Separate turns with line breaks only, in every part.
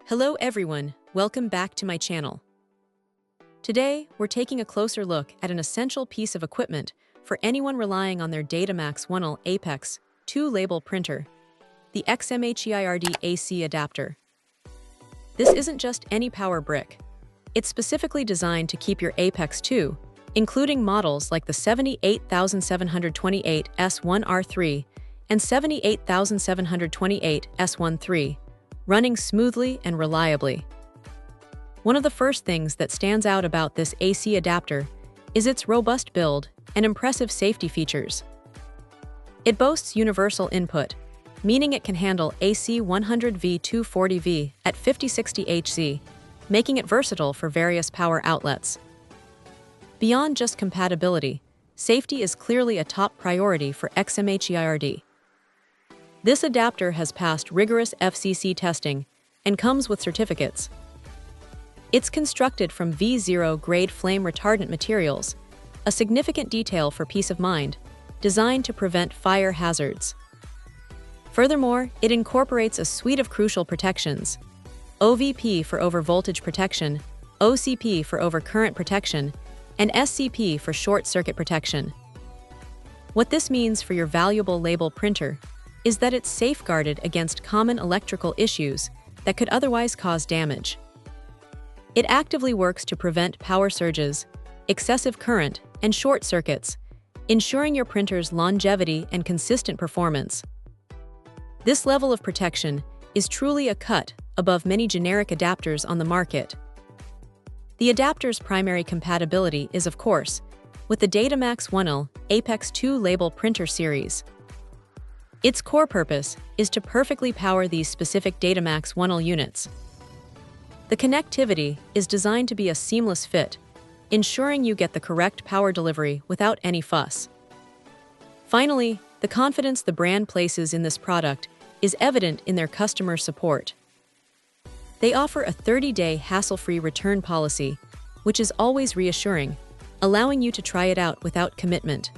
Hello everyone, welcome back to my channel. Today, we're taking a closer look at an essential piece of equipment for anyone relying on their Datamax Oneil Apex 2 label printer, the XMHEIRD AC adapter. This isn't just any power brick. It's specifically designed to keep your Apex 2, including models like the 78728 S1R3 and 78728 S13, running smoothly and reliably. One of the first things that stands out about this AC adapter is its robust build and impressive safety features. It boasts universal input, meaning it can handle AC 100V 240V at 5060 Hz, making it versatile for various power outlets. Beyond just compatibility, safety is clearly a top priority for XMHEIRD. This adapter has passed rigorous FCC testing and comes with certificates. It's constructed from V0 grade flame retardant materials, a significant detail for peace of mind, designed to prevent fire hazards. Furthermore, it incorporates a suite of crucial protections: OVP for overvoltage protection, OCP for overcurrent protection, and SCP for short-circuit protection. What this means for your valuable label printer is that it's safeguarded against common electrical issues that could otherwise cause damage. It actively works to prevent power surges, excessive current, and short circuits, ensuring your printer's longevity and consistent performance. This level of protection is truly a cut above many generic adapters on the market. The adapter's primary compatibility is, of course, with the Datamax Oneil Apex 2 label printer series. Its core purpose is to perfectly power these specific Datamax Oneil units. The connectivity is designed to be a seamless fit, ensuring you get the correct power delivery without any fuss. Finally, the confidence the brand places in this product is evident in their customer support. They offer a 30-day hassle-free return policy, which is always reassuring, allowing you to try it out without commitment.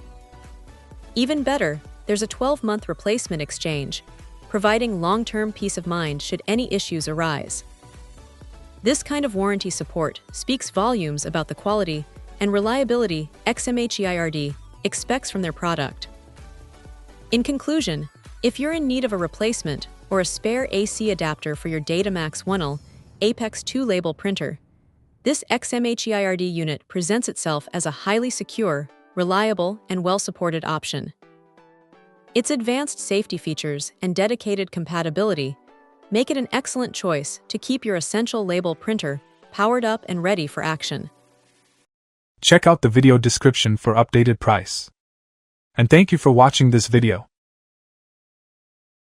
Even better, there's a 12-month replacement exchange, providing long-term peace of mind should any issues arise. This kind of warranty support speaks volumes about the quality and reliability XMHEIRD expects from their product. In conclusion, if you're in need of a replacement or a spare AC adapter for your Datamax Oneil Apex 2 label printer, this XMHEIRD unit presents itself as a highly secure, reliable, and well-supported option. Its advanced safety features and dedicated compatibility make it an excellent choice to keep your essential label printer powered up and ready for action.
Check out the video description for updated price. And thank you for watching this video.